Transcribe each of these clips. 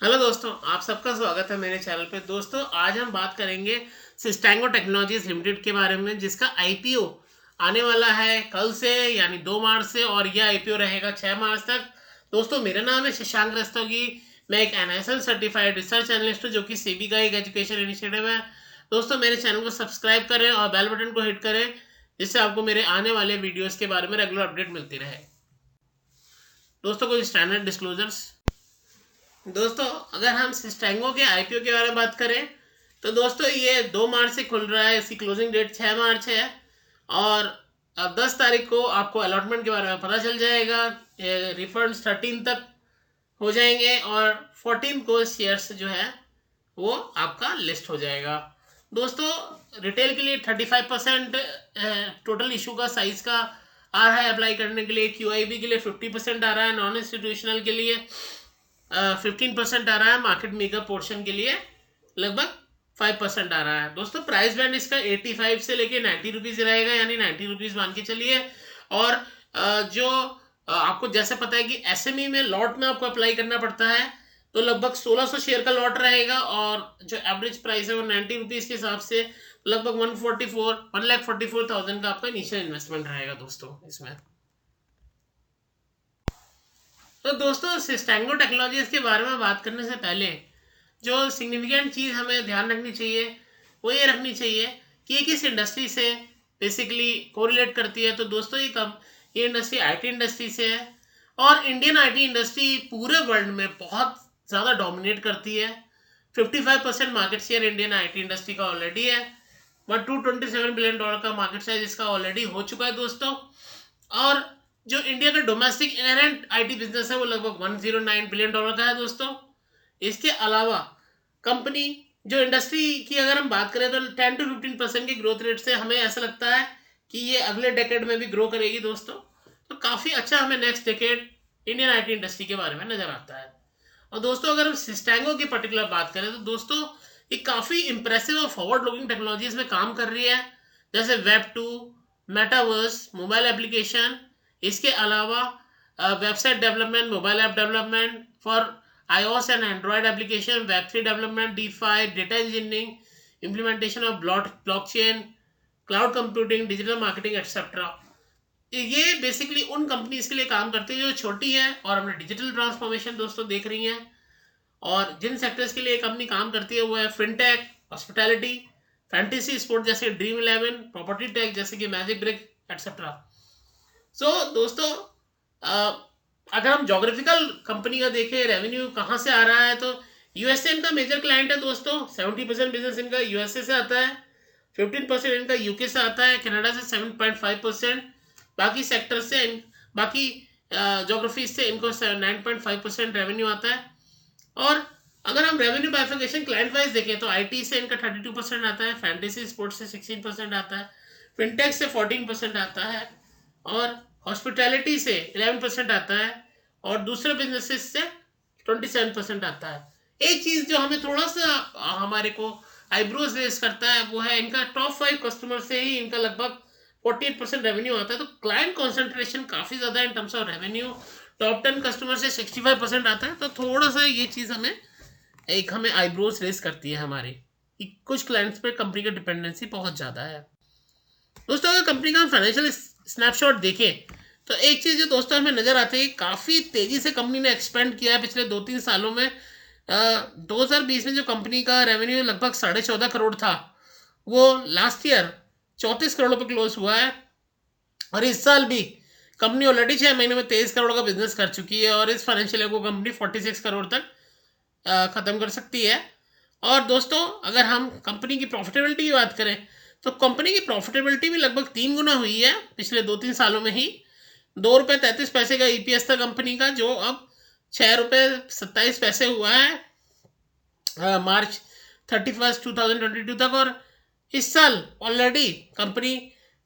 Hello दोस्तों, आप सबका स्वागत है मेरे चैनल पे। दोस्तों, आज हम बात करेंगे सिस्टैंगो टेक्नोलॉजीज लिमिटेड के बारे में, जिसका आईपीओ आने वाला है कल से, यानी 2 मार्च से, और यह आईपीओ रहेगा 6 मार्च तक। दोस्तों, मेरा नाम है शशांक रस्तोगी। मैं एक एनएसएल सर्टिफाइड रिसर्च एनालिस्ट हूँ, जो कि सेबी का एक एजुकेशन इनिशिएटिव है। दोस्तों, मेरे चैनल को सब्सक्राइब करें और बेल बटन को हिट करें, जिससे आपको मेरे आने वाले वीडियोज़ के बारे में रेगुलर अपडेट मिलती रहे। दोस्तों, कुछ स्टैंडर्ड डिस्क्लोजर्स। दोस्तों, अगर हम सिस्टेंगो के आईपीओ के बारे में बात करें तो दोस्तों ये 2 मार्च से खुल रहा है। इसकी क्लोजिंग डेट 6 मार्च है और अब 10 तारीख को आपको अलॉटमेंट के बारे में पता चल जाएगा। रिफंड 13 तक हो जाएंगे और 14 को शेयर्स जो है वो आपका लिस्ट हो जाएगा। दोस्तों, रिटेल के लिए 35% टोटल इशू का साइज का आ रहा है अप्लाई करने के लिए। क्यूआईबी के लिए 50% आ रहा है। नॉन इंस्टीट्यूशनल के लिए 15% आ रहा है। मार्केट मेकर पोर्शन के लिए लगभग 5% आ रहा है। दोस्तों, प्राइस बैंड इसका 85 से लेके 90 रुपीज़ रहेगा, यानी 90 रुपीज़ मान के चलिए। और जो आपको जैसे पता है कि एसएमई में लॉट में आपको अप्लाई करना पड़ता है, तो लगभग 1600 शेयर का लॉट रहेगा और जो एवरेज प्राइस है वो 90 रुपीज़ के हिसाब से लगभग 1,44,000 का आपका इनिशियल इन्वेस्टमेंट रहेगा दोस्तों इसमें। तो दोस्तों, सिस्टेंगो टेक्नोलॉजीज के बारे में बात करने से पहले जो सिग्निफिकेंट चीज़ हमें ध्यान रखनी चाहिए वो ये रखनी चाहिए कि ये किस इंडस्ट्री से बेसिकली कोरिलेट करती है। तो दोस्तों, ये इंडस्ट्री आईटी इंडस्ट्री से है और इंडियन आईटी इंडस्ट्री पूरे वर्ल्ड में बहुत ज़्यादा डोमिनेट करती है। 55% market share Indian IT industry का ऑलरेडी है। $227 बिलियन का मार्केट साइज इसका ऑलरेडी हो चुका है दोस्तों। और जो इंडिया का डोमेस्टिक इनहेरेंट आईटी बिजनेस है वो लगभग $109 बिलियन का है दोस्तों। इसके अलावा कंपनी जो इंडस्ट्री की अगर हम बात करें तो 10 to 15% की ग्रोथ रेट से हमें ऐसा लगता है कि ये अगले डेकेड में भी ग्रो करेगी दोस्तों। तो काफ़ी अच्छा हमें next decade Indian IT industry के बारे में नजर आता है। और दोस्तों, अगर हम सिस्टैंगो की पर्टिकुलर बात करें तो दोस्तों ये काफ़ी इंप्रेसिव और फॉरवर्ड लुकिंग टेक्नोलॉजीज में काम कर रही है, जैसे वेब 2, मेटावर्स, मोबाइल एप्लीकेशन। इसके अलावा website development, mobile app development for iOS and Android application, web 3 development, DeFi, data engineering, implementation of blockchain, cloud computing, digital marketing etcetera. ये बेसिकली उन कंपनीज के लिए काम करती है जो छोटी है और अपने डिजिटल ट्रांसफॉर्मेशन दोस्तों देख रही हैं। और जिन सेक्टर्स के लिए कंपनी काम करती है वो है फिनटेक, हॉस्पिटैलिटी, फैंटेसी स्पोर्ट जैसे ड्रीम 11, प्रॉपर्टी टेक जैसे कि मैजिक ब्रिक एक्सेट्रा। दोस्तों, अगर हम जोग्राफिकल कंपनी का देखें रेवेन्यू कहाँ से आ रहा है तो यूएसए इनका मेजर क्लाइंट है दोस्तों। 70% बिजनेस इनका यूएसए से आता है, 15% इनका यूके से आता है, कनाडा से 7.5%, बाकी सेक्टर से बाकी जोग्राफी से इनको 9.5% रेवेन्यू आता है। और अगर हम रेवेन्यू बाइफिकेशन क्लाइंट वाइज देखें तो आईटी से इनका 32% आता है, फैंटेसी स्पोर्ट्स से 16% आता है, फिनटेक से 14% आता है और हॉस्पिटैलिटी से 11% आता है और दूसरे बिजनेसेस से 27% आता है। एक चीज़ जो हमें थोड़ा सा हमारे को आईब्रोज रेस करता है वो है इनका टॉप 5 कस्टमर से ही इनका लगभग 48% रेवेन्यू आता है। तो क्लाइंट कॉन्सेंट्रेशन काफ़ी ज़्यादा है in terms of revenue. Top 10 customer से 65% आता है। तो थोड़ा सा ये चीज़ हमें आईब्रोज रेस करती है हमारी कि कुछ क्लाइंट्स पे कंपनी का डिपेंडेंसी बहुत ज़्यादा है। दोस्तों, अगर कंपनी का फाइनेंशियल स्नैपशॉट देखें तो एक चीज़ जो दोस्तों हमें नज़र आती है, काफ़ी तेज़ी से कंपनी ने एक्सपेंड किया है पिछले 2-3 सालों में। 2020 में जो कंपनी का रेवेन्यू लगभग 14.5 करोड़ था, वो लास्ट ईयर 34 करोड़ पर क्लोज हुआ है। और इस साल भी कंपनी ऑलरेडी 6 महीने में 23 करोड़ का बिजनेस कर चुकी है और इस फाइनेंशियल ईयर को कंपनी 46 करोड़ तक ख़त्म कर सकती है। और दोस्तों, अगर हम कंपनी की प्रॉफिटेबिलिटी की बात करें तो कंपनी की प्रॉफिटेबिलिटी भी लगभग 3 गुना हुई है पिछले 2-3 सालों में ही। ₹2.33 का ईपीएस था कंपनी का, जो अब ₹6.27 हुआ है मार्च 31, 2022 तक। और इस साल ऑलरेडी कंपनी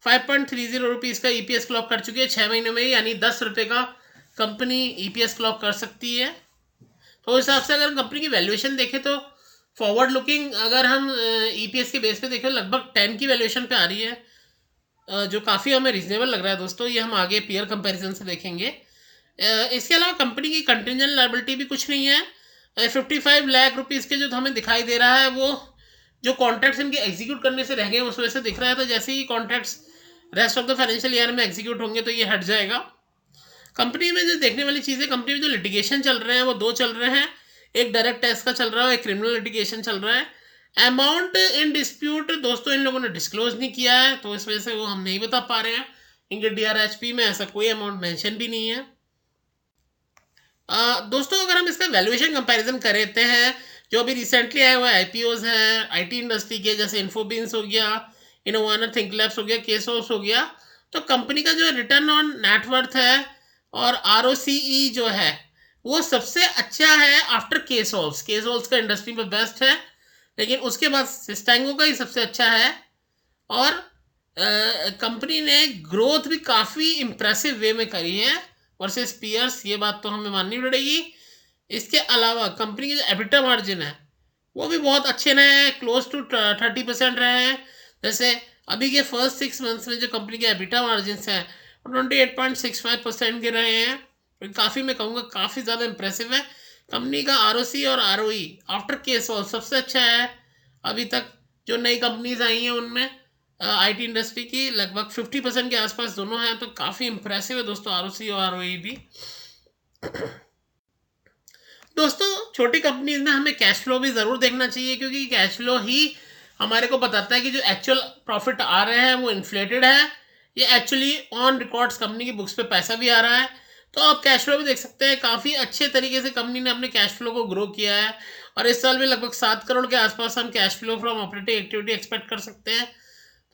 5.30 रुपीज़ का ईपीएस क्लॉक कर चुकी है 6 महीनों में ही, यानी ₹10 का कंपनी ईपीएस क्लॉक कर सकती है। तो उस हिसाब से अगर कंपनी की वैल्यूएशन देखें तो फॉरवर्ड लुकिंग अगर हम ईपीएस के बेस पे देखें लगभग 10 की वैल्यूएशन पे आ रही है, जो काफ़ी हमें रीजनेबल लग रहा है दोस्तों। ये हम आगे पीयर कंपैरिजन से देखेंगे। इसके अलावा कंपनी की कंटिजेंट लायबिलिटी भी कुछ नहीं है। 55 लाख रुपीज़ के जो हमें दिखाई दे रहा है, वो जो कॉन्ट्रैक्ट्स इनके एग्जीक्यूट करने से रह गए उस वजह से दिख रहा है। तो जैसे ही contracts rest of the financial year में एग्जीक्यूट होंगे तो ये हट जाएगा। कंपनी में जो देखने वाली चीज़ें, कंपनी में जो लिटिगेशन चल रहे हैं वो दो चल रहे हैं, एक डायरेक्ट टैक्स का चल रहा है, एक क्रिमिनल लिटिगेशन चल रहा है। अमाउंट इन डिस्प्यूट दोस्तों इन लोगों ने डिस्क्लोज नहीं किया है, तो इस वजह से वो हम नहीं बता पा रहे हैं। इनके DRHP में ऐसा कोई अमाउंट मेंशन भी नहीं है। दोस्तों अगर हम इसका वैल्यूएशन कंपैरिजन करते हैं, जो अभी रिसेंटली आए हुए IPOs हैं IT इंडस्ट्री के, जैसे इन्फोबिन्स हो गया, इनोवाना थिंक लैब्स हो गया, केसोस हो गया, तो कंपनी का जो रिटर्न ऑन नेटवर्थ है और ROCE जो है वो सबसे अच्छा है आफ्टर केसोल्स। केसोल्स का इंडस्ट्री में बेस्ट है, लेकिन उसके बाद सिस्टेंगो का ही सबसे अच्छा है। और कंपनी ने ग्रोथ भी काफ़ी इम्प्रेसिव वे में करी है वर्सेस पीयर्स, ये बात तो हमें माननी पड़ेगी। इसके अलावा कंपनी के जो एबिटा मार्जिन है वो भी बहुत अच्छे रहे हैं, क्लोज टू 30% रहे हैं। जैसे अभी के फर्स्ट 6 मंथ्स में जो कंपनी के एबिटा मार्जिन हैं 28.65% के रहे हैं, तो काफ़ी, मैं कहूँगा काफ़ी ज़्यादा इंप्रेसिव है। कंपनी का ROC और ROE आफ्टर केस ऑल सबसे अच्छा है अभी तक। जो नई कंपनीज आई हैं उनमें IT इंडस्ट्री की लगभग 50% के आसपास दोनों हैं, तो काफ़ी इंप्रेसिव है दोस्तों ROC और ROE भी। दोस्तों छोटी कंपनीज में हमें कैश फ्लो भी ज़रूर देखना चाहिए, क्योंकि कैश फ्लो ही हमारे को बताता है कि जो एक्चुअल प्रॉफिट आ रहे हैं वो इन्फ्लेटेड है, ये एक्चुअली ऑन रिकॉर्ड्स कंपनी की बुक्स पे पैसा भी आ रहा है। तो आप कैश फ्लो भी देख सकते हैं, काफ़ी अच्छे तरीके से कंपनी ने अपने कैश फ्लो को ग्रो किया है, और इस साल भी लगभग 7 करोड़ के आसपास हम cash flow from operating activity expect कर सकते हैं।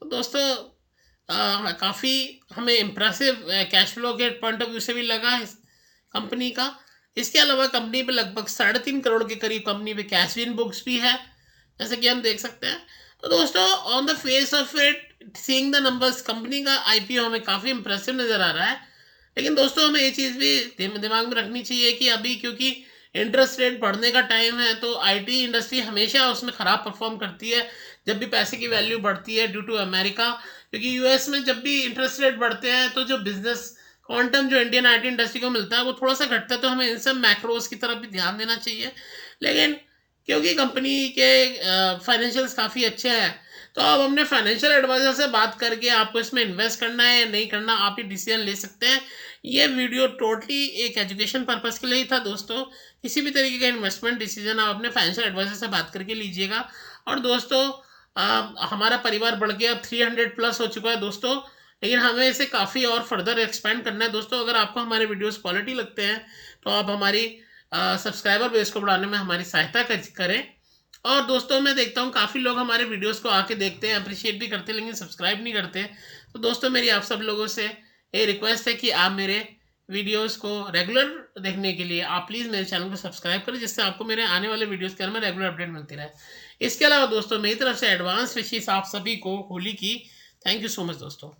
तो दोस्तों काफ़ी हमें इम्प्रेसिव कैश फ्लो के पॉइंट ऑफ व्यू से भी लगा इस कंपनी का। इसके अलावा कंपनी पे लगभग 3.5 करोड़ के करीब कंपनी पे कैश इन बुक्स भी है, जैसे कि हम देख सकते हैं। तो दोस्तों on the face of it, seeing the numbers, company का IPO हमें काफ़ी इंप्रेसिव नज़र आ रहा है। लेकिन दोस्तों हमें ये चीज़ भी दिमाग में रखनी चाहिए कि अभी क्योंकि इंटरेस्ट रेट बढ़ने का टाइम है, तो IT इंडस्ट्री हमेशा उसमें ख़राब परफॉर्म करती है जब भी पैसे की वैल्यू बढ़ती है ड्यू टू अमेरिका। क्योंकि US में जब भी इंटरेस्ट रेट बढ़ते हैं तो जो बिजनेस क्वांटम जो इंडियन IT इंडस्ट्री को मिलता है वो थोड़ा सा घटता है, तो हमें इन सब मैक्रोज की तरफ भी ध्यान देना चाहिए। लेकिन क्योंकि कंपनी के फाइनेंशियल्स काफ़ी अच्छे हैं, तो आप अपने फाइनेंशियल एडवाइज़र से बात करके आपको इसमें इन्वेस्ट करना है या नहीं करना, आप ही डिसीजन ले सकते हैं। ये वीडियो टोटली एक एजुकेशन पर्पज़ के लिए ही था दोस्तों। किसी भी तरीके का इन्वेस्टमेंट डिसीजन आप अपने फाइनेंशियल एडवाइज़र से बात करके लीजिएगा। और दोस्तों हमारा परिवार बढ़ गया, 300 प्लस हो चुका है दोस्तों, लेकिन हमें इसे काफ़ी और फर्दर एक्सपेंड करना है। दोस्तों अगर आपको हमारे वीडियोस क्वालिटी लगते हैं तो आप हमारी सब्सक्राइबर बेस को बढ़ाने में हमारी सहायता करें। और दोस्तों मैं देखता हूँ काफ़ी लोग हमारे वीडियोस को आके देखते हैं, अप्रिशिएट भी करते हैं, लेकिन सब्सक्राइब नहीं करते। तो दोस्तों मेरी आप सब लोगों से ये रिक्वेस्ट है कि आप मेरे वीडियोस को रेगुलर देखने के लिए आप प्लीज़ मेरे चैनल को सब्सक्राइब करें, जिससे आपको मेरे आने वाले वीडियोस के बारे में रेगुलर अपडेट मिलती रहे। इसके अलावा दोस्तों मेरी तरफ से एडवांस विशेष आप सभी को होली की। थैंक यू सो मच दोस्तों।